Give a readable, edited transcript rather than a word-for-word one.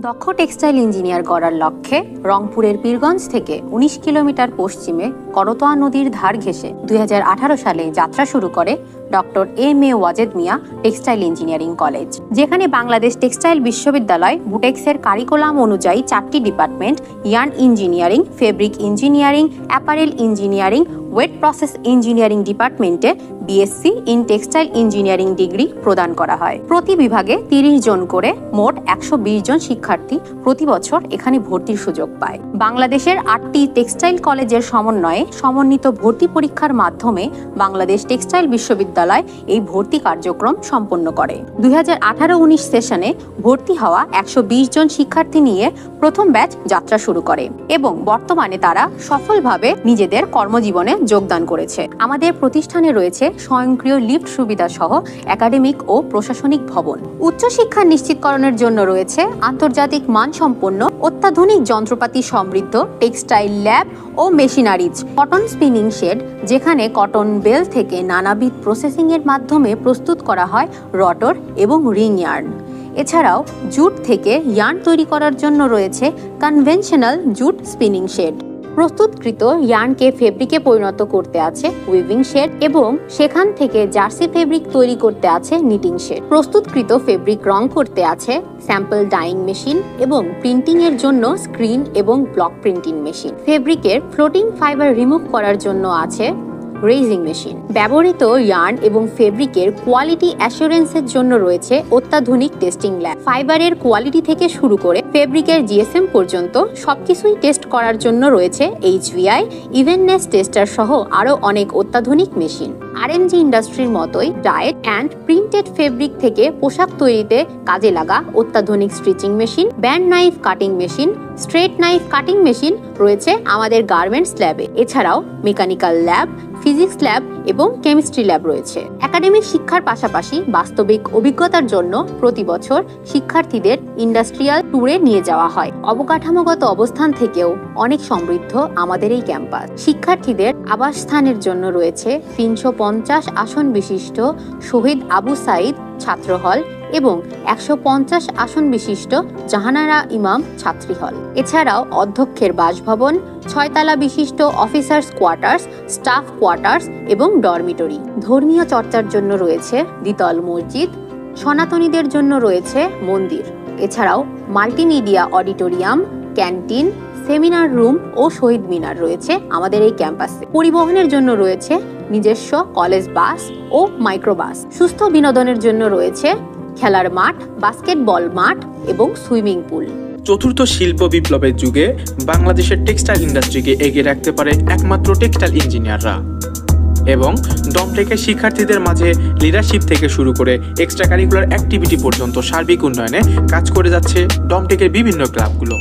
দক্ষ textile engineer গড়ার লক্ষ্যে রংপুরের পীরগঞ্জ থেকে ১৯ কিলোমিটার পশ্চিমে করতোয়া নদীর ধার ঘেঁষে ২০১৮ সালে যাত্রা শুরু করে doctor M A. Wazed Miah textile engineering college, যেখানে বাংলাদেশ টেক্সটাইল বিশ্ববিদ্যালয় বুটেক্সের কারিকুলাম অনুযায়ী 4টি department yarn engineering, fabric engineering, apparel engineering, wet process engineering ডিপার্টমেন্টে BSc in textile engineering degree প্রদান করা হয়। প্রতি বিভাগে ৩০ জন করে মোট ১২০ জন শিক্ষার্থী প্রতি বছর এখানে ভর্তির সুযোগ পায়। বাংলাদেশের 8টি টেক্সটাইল কলেজের সমন্বয়ে সমন্বিত ভর্তি পরীক্ষার মাধ্যমে বাংলাদেশ টেক্সটাইল বিশ্ববিদ্যালয় এই ভর্তি কার্যক্রম সম্পন্ন করে। ২০১৮-১৯ সেশনে ভর্তি হওয়া ১২০ জন শিক্ষার্থী নিয়ে প্রথম ব্যাচ যাত্রা শুরু করে এবং বর্তমানে তারা সফলভাবে নিজেদের কর্মজীবনে যোগদান করেছে। আমাদের প্রতিষ্ঠানে রয়েছে স্বয়ংক্রিয় লিফট সুবিধা সহ একাডেমিক ও প্রশাসনিক ভবন। উচ্চশিক্ষা নিশ্চিতকরণের জন্য রয়েছে আন্তর্জাতিক মানসম্পন্ন অত্যাধুনিক যন্ত্রপাতি সমৃদ্ধ টেক্সটাইল ল্যাব ও মেশিনারিজ, কটন স্পিনিং শেড, যেখানে কটন বেল থেকে নানাবিধ প্রসেসিং এর মাধ্যমে প্রস্তুত করা হয় রটর এবং রিং ইয়ার্ন। এছাড়াও জুট থেকে ইয়ার্ন তৈরি করার জন্য রয়েছে কনভেনশনাল জুট স্পিনিং শেড। প্রস্তুতকৃত ইয়ার্নকে ফেব্রিকে পরিণত করতে আছে উইভিং শেড এবং সেখান থেকে জার্সি ফেব্রিক তৈরি করতে আছে নিটিং শেড। প্রস্তুতকৃত ফেব্রিক রং করতে আছে স্যাম্পল ডাইং মেশিন এবং প্রিন্টিং এর জন্য স্ক্রিন এবং ব্লক প্রিন্টিং মেশিন। ফেব্রিকের ফ্লোটিং ফাইবার রিমুভ করার জন্য আছে রেজিং মেশিন। ব্যবহৃত ইয়ার্ন এবং ফেব্রিকের কোয়ালিটি অ্যাসুরেন্সের জন্য রয়েছে অত্যাধুনিক টেস্টিং ল্যাব। ফাইবারের কোয়ালিটি থেকে শুরু করে ফেব্রিকের জিএসএম পর্যন্ত সবকিছুই টেস্ট করার জন্য রয়েছে HVI, ইভেননেস টেস্টার সহ আরো অনেক অত্যাধুনিক মেশিন। আরএমজি ইন্ডাস্ট্রির মতোই ডায়েট অ্যান্ড প্রিন্টেড ফেব্রিক থেকে পোশাক তৈরিতে কাজে লাগা অত্যাধুনিক stitching machine, band knife cutting machine, straight knife cutting machine রয়েছে আমাদের গার্মেন্টস ল্যাবে। এছাড়াও মেকানিক্যাল ল্যাব, ফিজিক্স ল্যাব এবং কেমিস্ট্রি ল্যাব রয়েছে। একাডেমিক শিক্ষার পাশাপাশি বাস্তবিক অভিজ্ঞতার জন্য প্রতি বছর শিক্ষার্থীদের ইন্ডাস্ট্রিয়াল ট্যুরে নিয়ে যাওয়া হয়। অবকাঠামোগত অবস্থান থেকেও অনেক সমৃদ্ধ আমাদের এই ক্যাম্পাস। শিক্ষার্থীদের আবাসস্থানের জন্য রয়েছে ৩৫০ আসন বিশিষ্ট শহীদ আবু সাইদ ছাত্র হল এবং ১৫০ আসন বিশিষ্ট জাহানারা ইমাম ছাত্রী হল। এছাড়াও অধ্যক্ষের বাসভবন, ৬ তলা বিশিষ্ট অফিসার্স কোয়ার্টার্স, স্টাফ কোয়ার্টার্স এবং ডরমিটরি। ধর্মীয় চর্চার জন্য রয়েছে দ্বিতল মসজিদ, সনাতনীদের জন্য রয়েছে মন্দির। এছাড়াও multimedia auditorium, canteen, seminar room ও শহীদ মিনার রয়েছে আমাদের এই ক্যাম্পাসে। পরিবহনের জন্য রয়েছে নিজস্ব কলেজ বাস ও মাইক্রোবাস। সুস্থ বিনোদনের জন্য রয়েছে খেলার মাঠ, বাস্কেটবল মাঠ এবং সুইমিং পুল। চতুর্থ শিল্প বিপ্লবের যুগে বাংলাদেশের টেক্সটাইল ইন্ডাস্ট্রিকে এগিয়ে রাখতে পারে একমাত্র টেক্সটাইল ইঞ্জিনিয়াররা এবং ডমটেকের শিক্ষার্থীদের মাঝে লিডারশিপ থেকে শুরু করে এক্সট্রা কারিকুলার অ্যাক্টিভিটি পর্যন্ত সার্বিক উন্নয়নে কাজ করে যাচ্ছে ডমটেকের বিভিন্ন ক্লাবগুলো।